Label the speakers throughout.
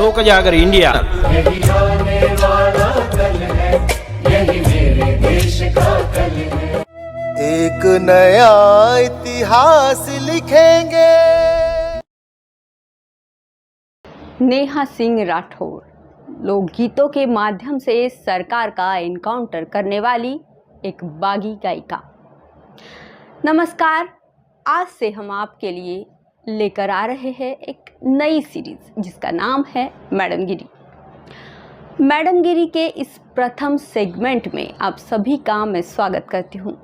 Speaker 1: लोक जागर इंडिया।
Speaker 2: यही आने वाला कल है, यही मेरे देश का कल है।
Speaker 3: एक नया इतिहास लिखेंगे।
Speaker 4: नेहा सिंह राठौर लोकगीतों के माध्यम से सरकार का एनकाउंटर करने वाली एक बागी गायिका। नमस्कार, आज से हम आपके लिए लेकर आ रहे हैं एक नई सीरीज जिसका नाम है मैडम गिरी। मैडम गिरी के इस प्रथम सेगमेंट में आप सभी का मैं स्वागत करती हूँ।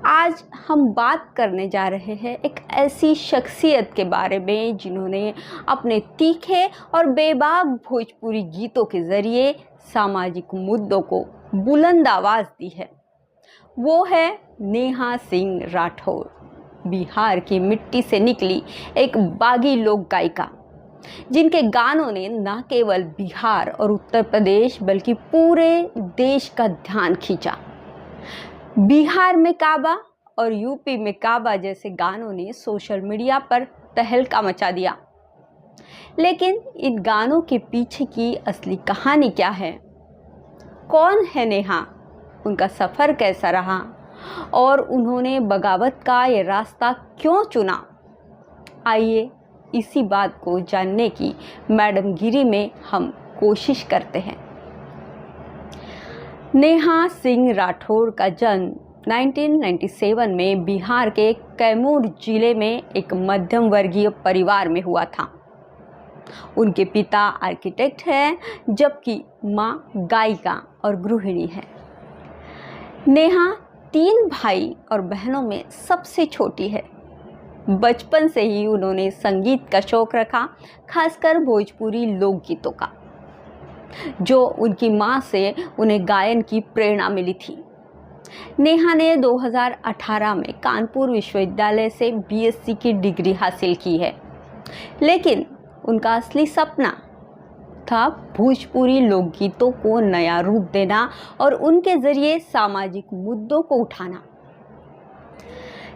Speaker 4: आज हम बात करने जा रहे हैं एक ऐसी शख्सियत के बारे में जिन्होंने अपने तीखे और बेबाक भोजपुरी गीतों के ज़रिए सामाजिक मुद्दों को बुलंद आवाज़ दी है। वो है नेहा सिंह राठौर, बिहार की मिट्टी से निकली एक बागी लोक गायिका जिनके गानों ने न केवल बिहार और उत्तर प्रदेश बल्कि पूरे देश का ध्यान खींचा। बिहार में काबा और यूपी में काबा जैसे गानों ने सोशल मीडिया पर तहलका मचा दिया। लेकिन इन गानों के पीछे की असली कहानी क्या है? कौन है नेहा? उनका सफ़र कैसा रहा और उन्होंने बगावत का ये रास्ता क्यों चुना? आइए इसी बात को जानने की मैडम गिरी में हम कोशिश करते हैं। नेहा सिंह राठौर का जन्म 1997 में बिहार के कैमूर जिले में एक मध्यम वर्गीय परिवार में हुआ था। उनके पिता आर्किटेक्ट हैं जबकि माँ गायिका और गृहिणी है। नेहा 3 भाई और बहनों में सबसे छोटी है। बचपन से ही उन्होंने संगीत का शौक रखा, खासकर भोजपुरी लोकगीतों का, जो उनकी माँ से उन्हें गायन की प्रेरणा मिली थी। नेहा ने 2018 में कानपुर विश्वविद्यालय से बीएससी की डिग्री हासिल की है, लेकिन उनका असली सपना था भोजपुरी लोकगीतों को नया रूप देना और उनके ज़रिए सामाजिक मुद्दों को उठाना।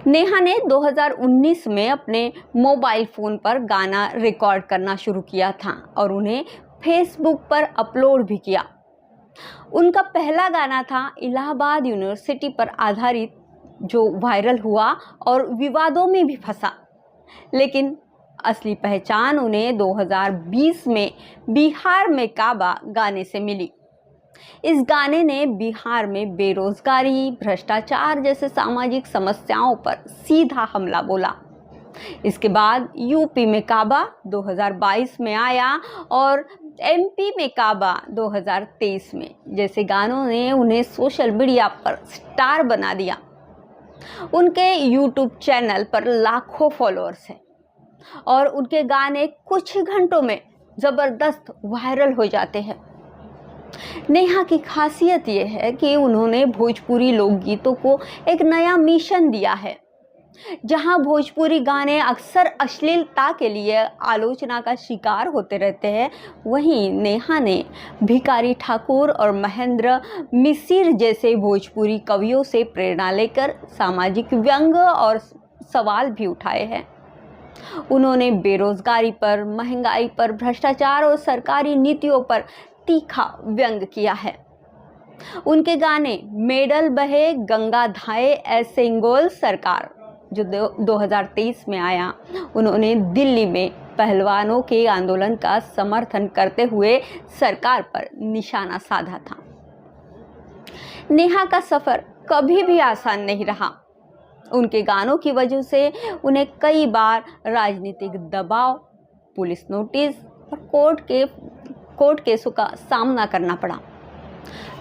Speaker 4: नेहा ने 2019 में अपने मोबाइल फ़ोन पर गाना रिकॉर्ड करना शुरू किया था और उन्हें फेसबुक पर अपलोड भी किया। उनका पहला गाना था इलाहाबाद यूनिवर्सिटी पर आधारित, जो वायरल हुआ और विवादों में भी फंसा। लेकिन असली पहचान उन्हें 2020 में बिहार में काबा गाने से मिली। इस गाने ने बिहार में बेरोजगारी, भ्रष्टाचार जैसे सामाजिक समस्याओं पर सीधा हमला बोला। इसके बाद यूपी में काबा 2022 में आया और एमपी में काबा 2023 में जैसे गानों ने उन्हें सोशल मीडिया पर स्टार बना दिया। उनके यूट्यूब चैनल पर लाखों फॉलोअर्स हैं और उनके गाने कुछ ही घंटों में ज़बरदस्त वायरल हो जाते हैं। नेहा की खासियत ये है कि उन्होंने भोजपुरी लोकगीतों को एक नया मिशन दिया है। जहां भोजपुरी गाने अक्सर अश्लीलता के लिए आलोचना का शिकार होते रहते हैं, वहीं नेहा ने भिखारी ठाकुर और महेंद्र मिसिर जैसे भोजपुरी कवियों से प्रेरणा लेकर सामाजिक व्यंग और सवाल भी उठाए हैं। उन्होंने बेरोजगारी पर, महंगाई पर, भ्रष्टाचार और सरकारी नीतियों पर तीखा व्यंग किया है। उनके गाने मेडल बहे गंगा धाये ऐसे इंगोल सरकार, जो 2023 में आया, उन्होंने दिल्ली में पहलवानों के आंदोलन का समर्थन करते हुए सरकार पर निशाना साधा था। नेहा का सफ़र कभी भी आसान नहीं रहा। उनके गानों की वजह से उन्हें कई बार राजनीतिक दबाव, पुलिस नोटिस और कोर्ट केसों का सामना करना पड़ा।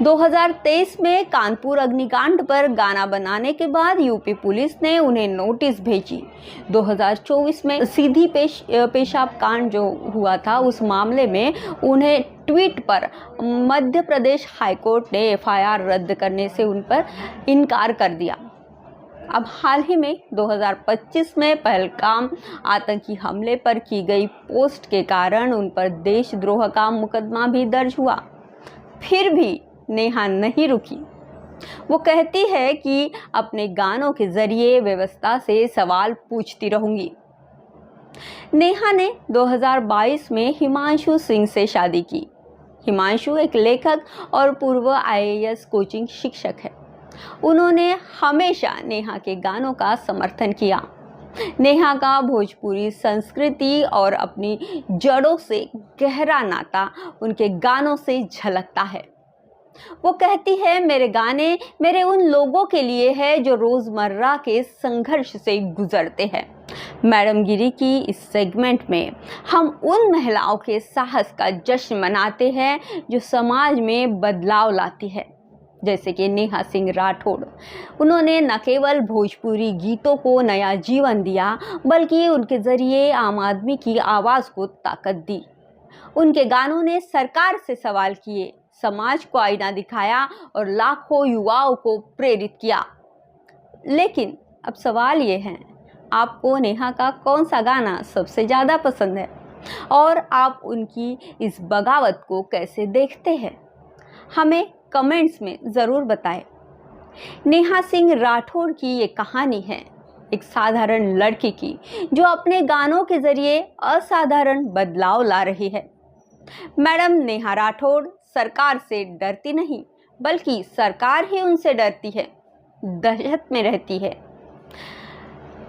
Speaker 4: 2023 में कानपुर अग्निकांड पर गाना बनाने के बाद यूपी पुलिस ने उन्हें नोटिस भेजी। 2024 में सीधी पेशाब कांड जो हुआ था, उस मामले में उन्हें ट्वीट पर मध्य प्रदेश हाईकोर्ट ने एफआईआर रद्द करने से उन पर इनकार कर दिया। अब हाल ही में 2025 में पहलगाम आतंकी हमले पर की गई पोस्ट के कारण उन पर देशद्रोह का मुकदमा भी दर्ज हुआ। फिर भी नेहा नहीं रुकी। वो कहती है कि अपने गानों के जरिए व्यवस्था से सवाल पूछती रहूंगी। नेहा ने 2022 में हिमांशु सिंह से शादी की। हिमांशु एक लेखक और पूर्व IAS कोचिंग शिक्षक है। उन्होंने हमेशा नेहा के गानों का समर्थन किया। नेहा का भोजपुरी संस्कृति और अपनी जड़ों से गहरा नाता उनके गानों से झलकता है। वो कहती है, मेरे गाने मेरे उन लोगों के लिए है जो रोज़मर्रा के संघर्ष से गुजरते हैं। मैडम गिरी की इस सेगमेंट में हम उन महिलाओं के साहस का जश्न मनाते हैं जो समाज में बदलाव लाती है, जैसे कि नेहा सिंह राठौड़। उन्होंने न केवल भोजपुरी गीतों को नया जीवन दिया, बल्कि उनके ज़रिए आम आदमी की आवाज़ को ताकत दी। उनके गानों ने सरकार से सवाल किए, समाज को आईना दिखाया और लाखों युवाओं को प्रेरित किया। लेकिन अब सवाल ये है, आपको नेहा का कौन सा गाना सबसे ज़्यादा पसंद है और आप उनकी इस बगावत को कैसे देखते हैं? हमें कमेंट्स में ज़रूर बताएं। नेहा सिंह राठौड़ की ये कहानी है एक साधारण लड़की की जो अपने गानों के ज़रिए असाधारण बदलाव ला रही है। मैडम नेहा राठौड़ सरकार से डरती नहीं, बल्कि सरकार ही उनसे डरती है, दहशत में रहती है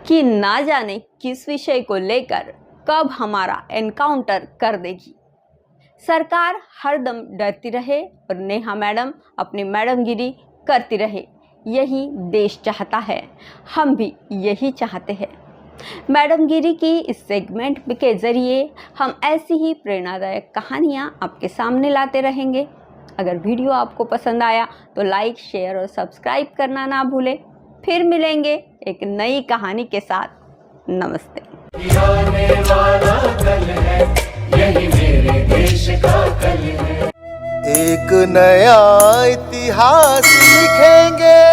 Speaker 4: कि ना जाने किस विषय को लेकर कब हमारा एनकाउंटर कर देगी। सरकार हरदम डरती रहे और नेहा मैडम अपनी मैडमगिरी करती रहे, यही देश चाहता है। हम भी यही चाहते हैं। मैडमगिरी की इस सेगमेंट के ज़रिए हम ऐसी ही प्रेरणादायक कहानियाँ आपके सामने लाते रहेंगे। अगर वीडियो आपको पसंद आया तो लाइक, शेयर और सब्सक्राइब करना ना भूलें। फिर मिलेंगे एक नई कहानी के साथ। नमस्ते।
Speaker 2: आने वाला कल है, यही मेरे देश का कल है।
Speaker 3: एक नया इतिहास लिखेंगे।